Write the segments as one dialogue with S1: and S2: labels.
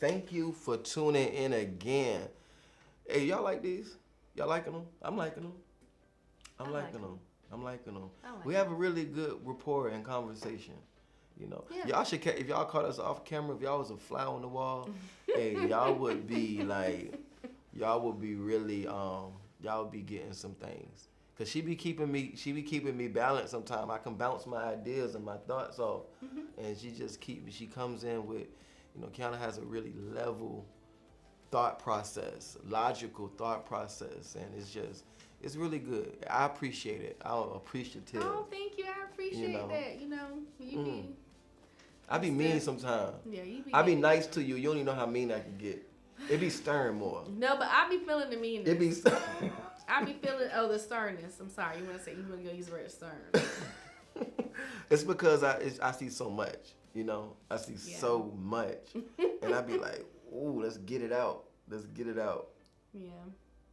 S1: Thank you for tuning in again. Hey, y'all like these? Y'all liking them? I'm liking them. I'm
S2: I
S1: liking
S2: like
S1: them.
S2: 'em.
S1: I'm liking them.
S2: I like
S1: We have a really good rapport and conversation.
S2: Yeah.
S1: Y'all should if y'all caught us off camera, if y'all was a fly on the wall, hey, y'all would be like, y'all would be really y'all would be getting some things. Cause she be keeping me balanced. Sometimes I can bounce my ideas and my thoughts off, and she comes in with, Kiana has a really level thought process, logical thought process, and it's really good. I appreciate it. I'm appreciative.
S2: Oh, thank you. I appreciate
S1: know.
S2: that. You be.
S1: I be mean sometimes.
S2: Yeah, you be.
S1: I be nice to you. You don't even know how mean I can get. It be stern more.
S2: No, but I be feeling the meanness.
S1: It be stern.
S2: I be feeling the sternness. I'm sorry. You want to go use the word stern.
S1: It's because I see so much. I see so much, and I be like, ooh, let's get it out. Let's get it out.
S2: Yeah.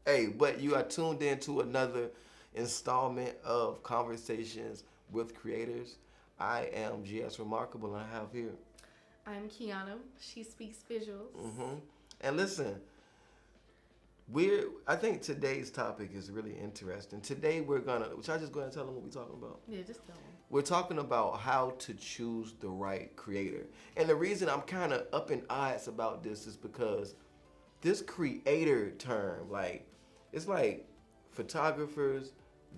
S1: Hey, but you are tuned in to another installment of Conversations with Creators. I am GS Remarkable, and I have here.
S2: I'm Kiana. She speaks visuals.
S1: And listen, I think today's topic is really interesting. Today should I just go ahead and tell them what we're talking about?
S2: Yeah, just tell them.
S1: We're talking about how to choose the right creator. And the reason I'm kind of up in odds about this is because this creator term, it's like photographers,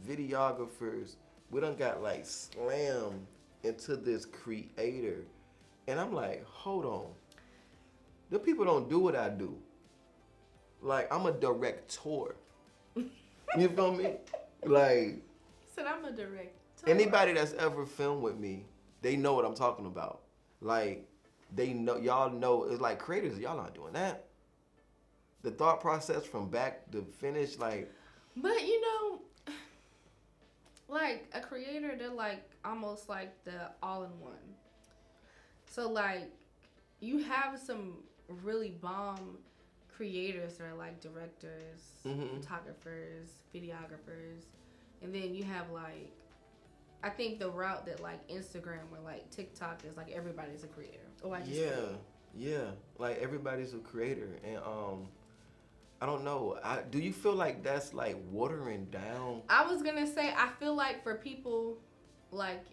S1: videographers, we done got slammed into this creator. And I'm like, hold on. The people don't do what I do. I'm a director. You feel me?
S2: Said I'm a director.
S1: Anybody that's ever filmed with me, they know what I'm talking about. They know, y'all know, it's like creators, y'all not doing that. The thought process from back to finish,
S2: But a creator, they're almost like the all-in-one. So you have some really bomb creators that are directors, photographers, videographers, and then you have I think the route that Instagram or TikTok is everybody's a creator. Oh, I just
S1: everybody's a creator, and I don't know. Do you feel like that's watering down?
S2: I was gonna say I feel like for people like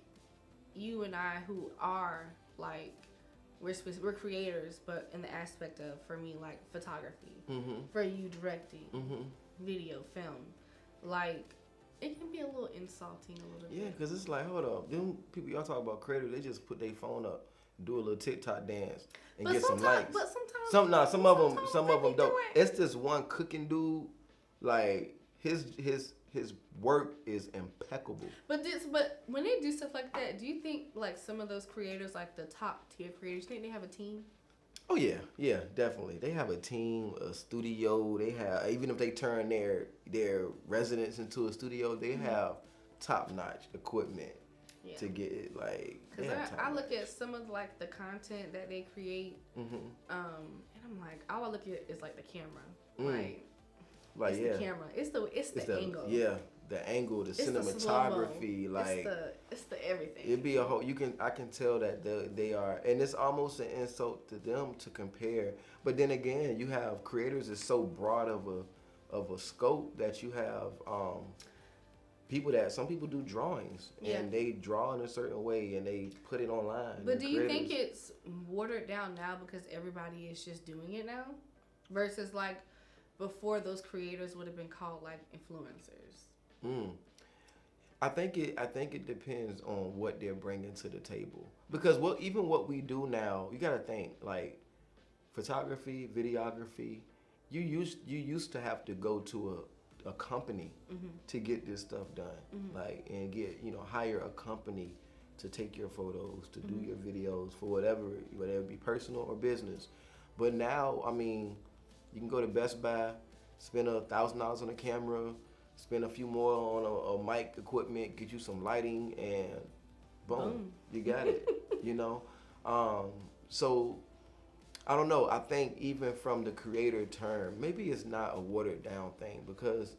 S2: you and I who are we're creators, but in the aspect of, for me, photography, for you directing, video, film, it can be a little insulting a little bit.
S1: Yeah, because it's hold up. Them people y'all talk about creators, they just put their phone up, do a little TikTok dance, and get some likes.
S2: But sometimes...
S1: Some of them don't. It's this one cooking dude, his work is impeccable.
S2: But when they do stuff like that, do you think some of those creators, the top tier creators, you think they have a team?
S1: Oh yeah, definitely. They have a team, a studio. They have, even if they turn their residence into a studio, they have top notch equipment to get it
S2: Because I look at some of the content that they create, and I'm all I look at is the camera, the camera. It's the angle.
S1: Yeah, the angle, the cinematography,
S2: it's the everything.
S1: It'd be a whole. I can tell that they are, and it's almost an insult to them to compare. But then again, you have creators is so broad of a scope that you have some people do drawings and they draw in a certain way and they put it online.
S2: But do you think it's watered down now because everybody is just doing it now, versus before those creators would have been called influencers?
S1: I think it depends on what they're bringing to the table, because even what we do now, you gotta think photography, videography. You used to have to go to a company to get this stuff done, and get hire a company to take your photos, to do your videos for whatever it be, personal or business. But now, you can go to Best Buy, spend $1,000 on a camera, spend a few more on a mic equipment, get you some lighting, and boom. You got it. So I don't know. I think even from the creator term, maybe it's not a watered down thing, because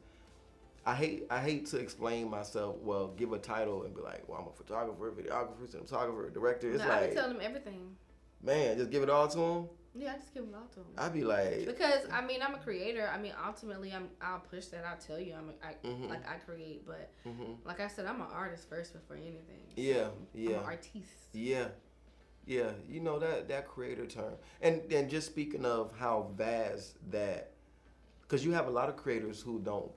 S1: I hate to explain myself. Well, give a title and be well, I'm a photographer, videographer, cinematographer, director. It's
S2: I tell them everything.
S1: Man, just give it all to them.
S2: Yeah, I just give it all to them.
S1: I'd be like,
S2: because I mean, I'm a creator. I mean, ultimately, I'll push that. I'll tell you,
S1: mm-hmm.
S2: like I create, but
S1: mm-hmm.
S2: like I said, I'm an artist first before anything. So
S1: Yeah, yeah.
S2: I'm an artiste.
S1: Yeah, yeah. You know that creator term, and just speaking of how vast that, because you have a lot of creators who don't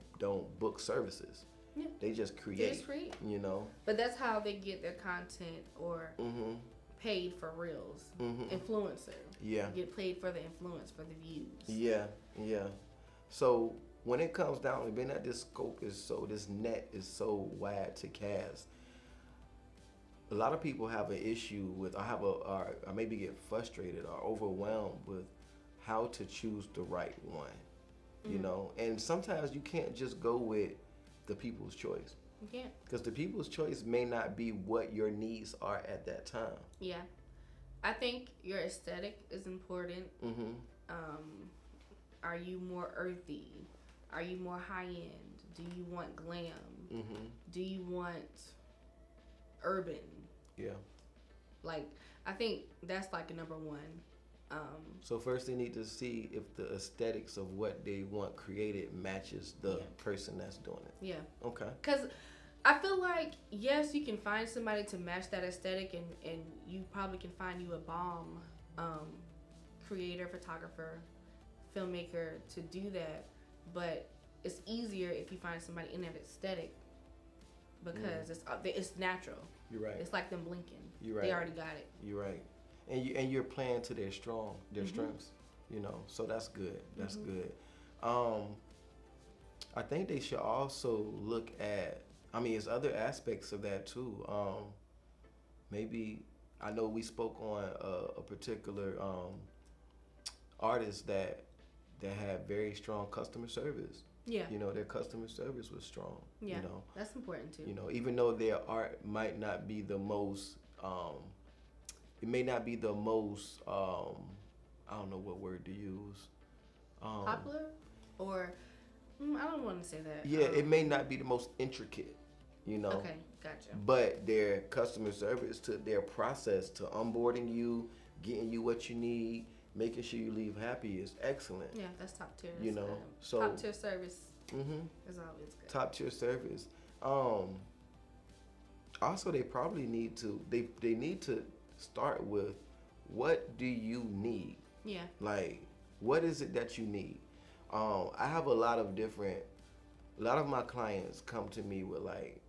S1: book services.
S2: Yeah.
S1: They just create.
S2: They just create.
S1: You know.
S2: But that's how they get their content or
S1: mm-hmm.
S2: paid for reels.
S1: Mm-hmm.
S2: Influencer.
S1: Yeah.
S2: Get paid for the influence, for the views.
S1: Yeah, yeah. So when it comes down to being that this scope is so, this net is so wide to cast, a lot of people have an issue with, or maybe get frustrated or overwhelmed with how to choose the right one. You know, and sometimes you can't just go with the people's choice.
S2: You can't.
S1: Because the people's choice may not be what your needs are at that time.
S2: Yeah. I think your aesthetic is important.
S1: Mm-hmm.
S2: Are you more earthy? Are you more high end? Do you want glam?
S1: Mm-hmm.
S2: Do you want urban?
S1: Yeah.
S2: Like, I think that's like a number one.
S1: So first they need to see if the aesthetics of what they want created matches the person that's doing it.
S2: Yeah.
S1: Okay.
S2: Because I feel like, yes, you can find somebody to match that aesthetic, and you probably can find you a bomb creator, photographer, filmmaker to do that. But it's easier if you find somebody in that aesthetic because it's natural.
S1: You're right.
S2: It's like them blinking.
S1: You're right.
S2: They already got it.
S1: You're right. And you're playing to their strengths, you know. So that's good. That's good. I think they should also look at, I mean, there's other aspects of that too. Maybe, I know we spoke on a particular artist that had very strong customer service.
S2: Yeah.
S1: You know, their customer service was strong.
S2: Yeah.
S1: You know,
S2: that's important too.
S1: You know, even though their art might not be the most, it may not be the most, I don't know what word to use.
S2: Popular? Or, I don't want to say that.
S1: Yeah, it may not be the most intricate, you know.
S2: Okay, gotcha.
S1: But their customer service, to their process to onboarding you, getting you what you need, making sure you leave happy is excellent.
S2: Yeah, that's top tier.
S1: You know, so
S2: top tier service is always good.
S1: Top tier service. Also, they probably need to, they need to start with, what do you need?
S2: Yeah.
S1: Like, what is it that you need? I have a lot of my clients come to me with like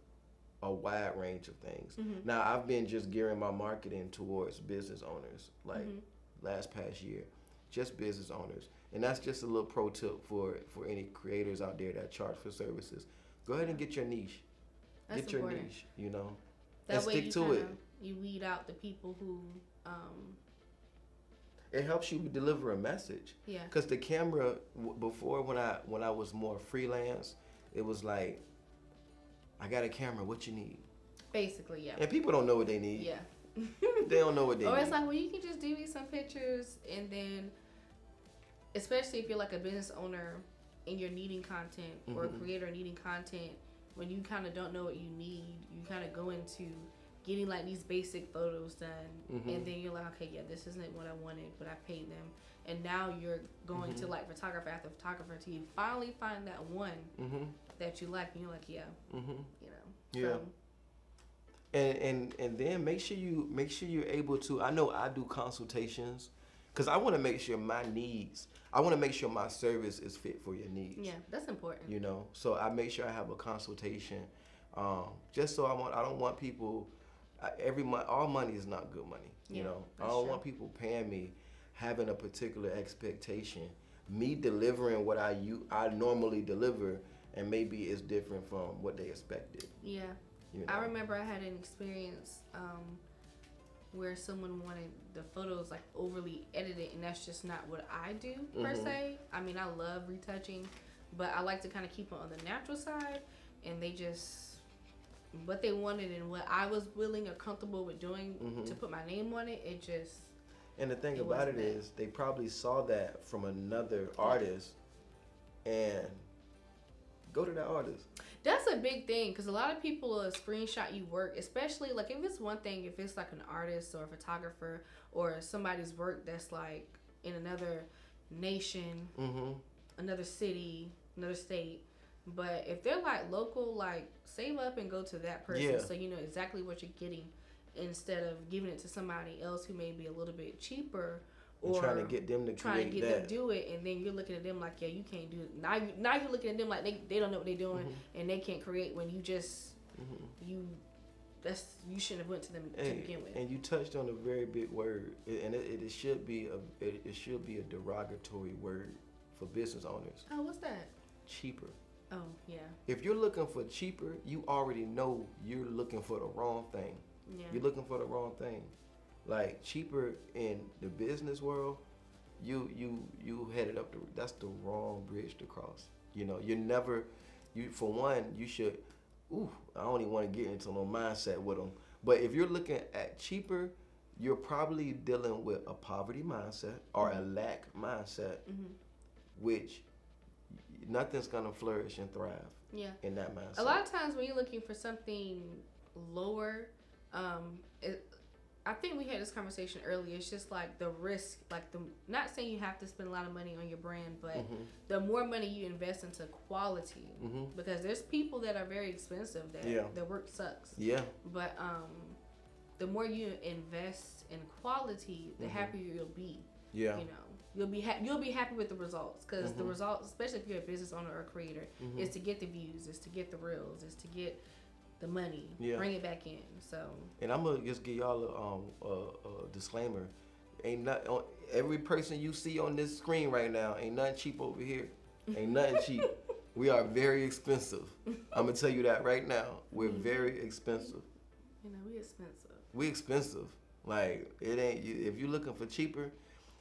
S1: a wide range of things. Now, I've been just gearing my marketing towards business owners, like past year, just business owners. And that's just a little pro tip for any creators out there that charge for services. Go ahead and get your niche.
S2: That's
S1: get
S2: important.
S1: Your niche, you know,
S2: that
S1: and
S2: way
S1: stick to it.
S2: You weed out the people who
S1: it helps you deliver a message.
S2: Yeah.
S1: Because the camera, before when I was more freelance, it was like, I got a camera, what you need?
S2: Basically, yeah.
S1: And people don't know what they need.
S2: Yeah.
S1: They don't know what they need.
S2: Or it's like, well, you can just do me some pictures, and then, especially if you're like a business owner and you're needing content, or a creator needing content, when you kind of don't know what you need, you kind of go into getting like these basic photos done, and then you're like, okay, yeah, this isn't what I wanted, but I paid them, and now you're going to like photographer after photographer till you finally find that one that you like, and you're like, yeah, you know,
S1: yeah.
S2: So,
S1: and then make sure you're able to. I know I do consultations, because I want to make sure my needs. I want to make sure my service is fit for your needs.
S2: Yeah, that's important.
S1: You know, so I make sure I have a consultation, just so I don't want people. Every month, all money is not good money. You know, I don't want people paying me, having a particular expectation. Me delivering what I normally deliver, and maybe it's different from what they expected.
S2: Yeah.
S1: You know?
S2: I remember I had an experience where someone wanted the photos like overly edited, and that's just not what I do per se. I mean, I love retouching, but I like to kind of keep it on the natural side, and they just, what they wanted and what I was willing or comfortable with doing to put my name on it, it just.
S1: And the thing about it is, they probably saw that from another artist, and go to that artist.
S2: That's a big thing, because a lot of people will screenshot you work, especially like if it's one thing, if it's like an artist or a photographer or somebody's work that's like in another nation, another city, another state. But if they're like local, like save up and go to that person so you know exactly what you're getting instead of giving it to somebody else who may be a little bit cheaper or
S1: trying to get them to
S2: them do it, and then you're looking at them like, yeah, you can't do it. Now you're looking at them like they don't know what they're doing and they can't create when you just you shouldn't have went to them to begin with.
S1: And you touched on a very big word, and it should be a derogatory word for business owners.
S2: Oh, what's that?
S1: Cheaper.
S2: Oh, yeah.
S1: If you're looking for cheaper, you already know you're looking for the wrong thing.
S2: Yeah.
S1: You're looking for the wrong thing. Like cheaper in the business world, you headed up that's the wrong bridge to cross. You know, for one, you should. I don't even want to get into no mindset with them. But if you're looking at cheaper, you're probably dealing with a poverty mindset or a lack mindset, which nothing's gonna flourish and thrive.
S2: Yeah.
S1: In that mindset.
S2: A lot of times when you're looking for something lower, I think we had this conversation earlier. It's just like the risk, like not saying you have to spend a lot of money on your brand, but the more money you invest into quality, because there's people that are very expensive that their work sucks.
S1: Yeah.
S2: But the more you invest in quality, the happier you'll be.
S1: Yeah.
S2: You know, you'll be happy with the results, because the results, especially if you're a business owner or a creator, is to get the views, is to get the reels, is to get the money, bring it back in. So,
S1: and I'm gonna just give y'all a disclaimer. Ain't not every person you see on this screen right now ain't nothing cheap over here. Ain't nothing cheap. We are very expensive. I'm gonna tell you that right now. We're very expensive.
S2: You know, we expensive.
S1: We expensive. Like it ain't. If you're looking for cheaper,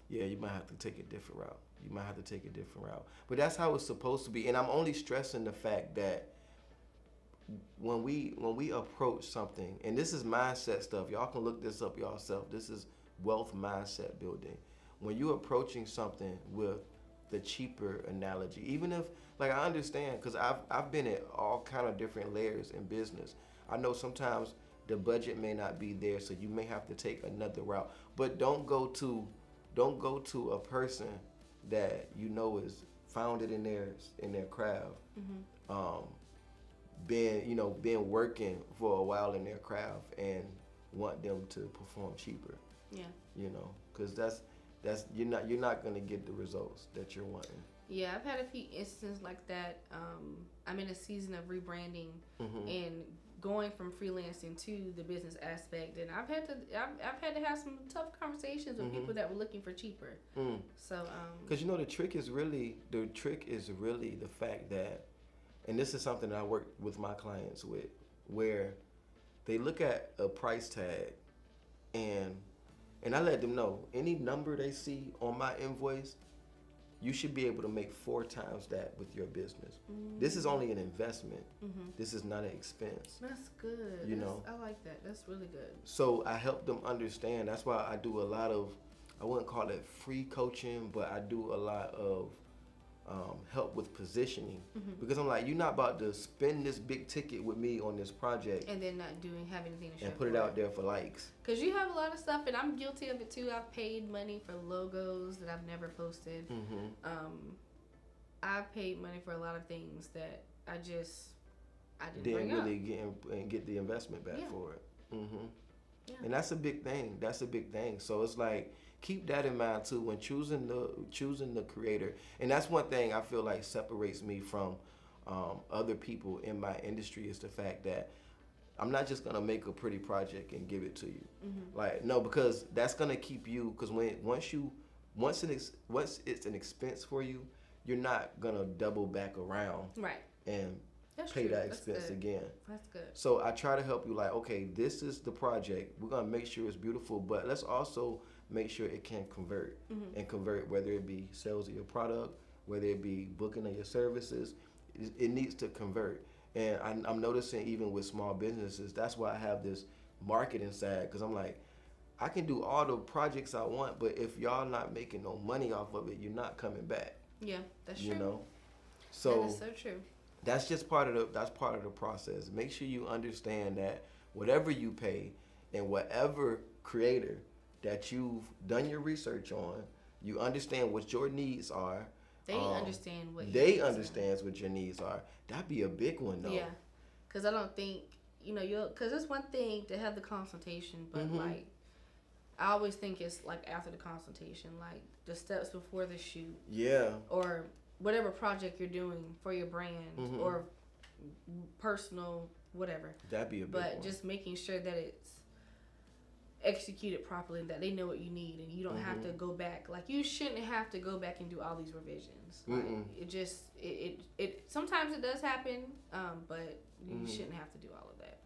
S1: yeah, you might have to take a different route. But that's how it's supposed to be. And I'm only stressing the fact that when we approach something, and this is mindset stuff, y'all can look this up yourself. This is wealth mindset building. When you're approaching something with the cheaper analogy, even if, like, I understand, because I've been at all kind of different layers in business. I know sometimes the budget may not be there, so you may have to take another route. But don't go to a person that you know is founded in their craft, been working for a while in their craft, and want them to perform cheaper.
S2: Yeah.
S1: You know, because that's you're not gonna get the results that you're wanting.
S2: Yeah, I've had a few instances like that. I'm in a season of rebranding and going from freelancing to the business aspect, and I've had to have some tough conversations with people that were looking for cheaper. So,
S1: because the trick is really the fact that, and this is something that I work with my clients with, where they look at a price tag, and I let them know any number they see on my invoice, you should be able to make 4 times that with your business. This is only an investment. This is not an expense.
S2: That's good. I like that. That's really good.
S1: So I help them understand. That's why I do a lot of, I wouldn't call it free coaching, but I do a lot of help with positioning, because I'm like, you're not about to spend this big ticket with me on this project
S2: and then not have anything to show
S1: and put it out there for likes.
S2: Because you have a lot of stuff, and I'm guilty of it too. I've paid money for logos that I've never posted. I've paid money for a lot of things that I didn't really
S1: get the investment back for it. And that's a big thing. So it's like, keep that in mind too when choosing the creator. And that's one thing I feel like separates me from other people in my industry, is the fact that I'm not just gonna make a pretty project and give it to you. Like, no, because that's gonna keep you. Because once it's an expense for you, you're not gonna double back around and pay that expense again.
S2: That's good.
S1: So I try to help you, like, okay, this is the project. We're gonna make sure it's beautiful, but let's also make sure it can convert, whether it be sales of your product, whether it be booking of your services. It needs to convert. And I'm noticing even with small businesses, that's why I have this marketing side, because I'm like, I can do all the projects I want, but if y'all not making no money off of it, you're not coming back.
S2: Yeah, that's true.
S1: You know, so
S2: that is so true.
S1: That's just part of the process. Make sure you understand that whatever you pay and whatever creator that you've done your research on, You understand what your needs are.
S2: They understand what
S1: they understands what your needs are. That'd be a big one, though.
S2: Yeah, because I don't think because it's one thing to have the consultation, but like I always think it's like after the consultation, like the steps before the shoot.
S1: Yeah.
S2: Or whatever project you're doing for your brand or personal whatever.
S1: That'd be a big
S2: But
S1: one.
S2: just making sure that it's executed properly, that they know what you need, and you don't have to go back. Like you shouldn't have to go back and do all these revisions. Like it just it sometimes it does happen, but you shouldn't have to do all of that.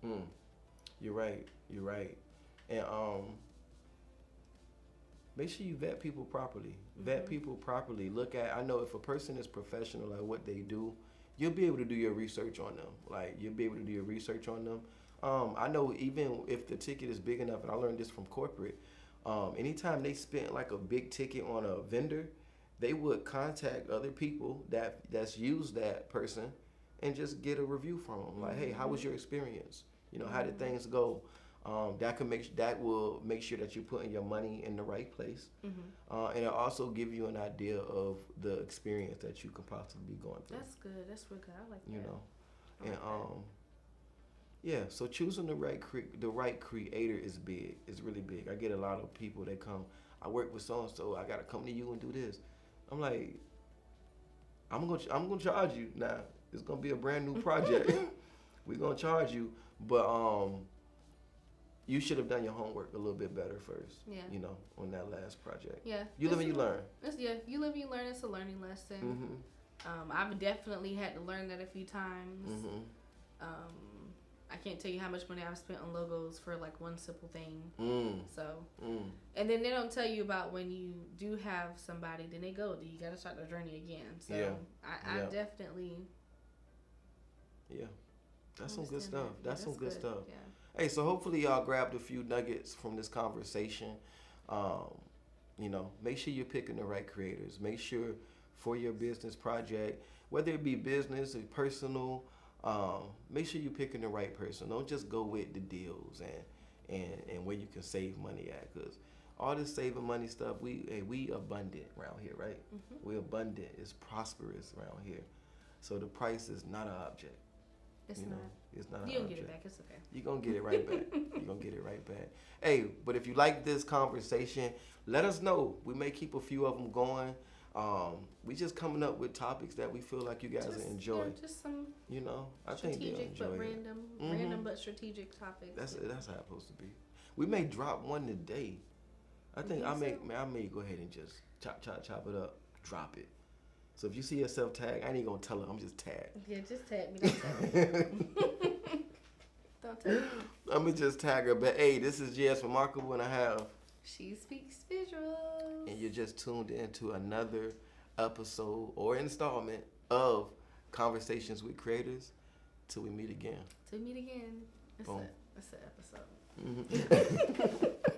S1: You're right. You're right. And make sure you vet people properly. Vet people properly. Look at. I know if a person is professional at what they do, you'll be able to do your research on them. Like you'll be able to do your research on them. I know even if the ticket is big enough, and I learned this from corporate, anytime they spent like a big ticket on a vendor, they would contact other people that's used that person and just get a review from them. Like, hey, how was your experience? You know, how did things go? That will make sure that you're putting your money in the right place, and it'll also give you an idea of the experience that you could possibly be going through.
S2: That's good. That's real good. I like that.
S1: You know, and yeah. So choosing the right creator is big. It's really big. I get a lot of people that come. I work with so and so. I gotta come to you and do this. I'm like, I'm gonna charge you now. It's gonna be a brand new project. We're gonna charge you, but you should have done your homework a little bit better first.
S2: Yeah.
S1: You know, on that last project.
S2: Yeah.
S1: You live and you learn.
S2: You live and you learn. It's a learning lesson. I've definitely had to learn that a few times. I can't tell you how much money I've spent on logos for like one simple thing. So, and then they don't tell you about when you do have somebody, then they go, you got to start the journey again. So I definitely.
S1: Yeah. That's some good stuff.
S2: Yeah,
S1: That's some good stuff.
S2: Yeah.
S1: Hey, so hopefully y'all grabbed a few nuggets from this conversation. You know, make sure you're picking the right creators. Make sure for your business project, whether it be business or personal, make sure you're picking the right person. Don't just go with the deals and where you can save money at, because all this saving money stuff, we abundant around here, right? We abundant. It's prosperous around here. So the price is not an object.
S2: It's
S1: you
S2: not.
S1: know, it's not.
S2: You don't get it back. It's okay.
S1: You're gonna get it right back. You're gonna get it right back. Hey, but if you like this conversation, let us know. We may keep a few of them going. We just coming up with topics that we feel like you guys will enjoy.
S2: Yeah, just some.
S1: You know, I think they'll enjoy
S2: but
S1: it.
S2: random but strategic topics.
S1: That's how it's supposed to be. We may drop one today. I think I may go ahead and just chop it up, drop it. So if you see yourself tagged, I ain't gonna tell her. I'm just tagged.
S2: Yeah, just tag me. Don't tag me. Don't tag me.
S1: I'm gonna just tag her. But hey, this is JS Remarkable, and I have.
S2: She speaks visuals.
S1: And you're just tuned into another episode or installment of Conversations with Creators. Till we meet again.
S2: Till we meet again.
S1: Boom.
S2: It's an episode.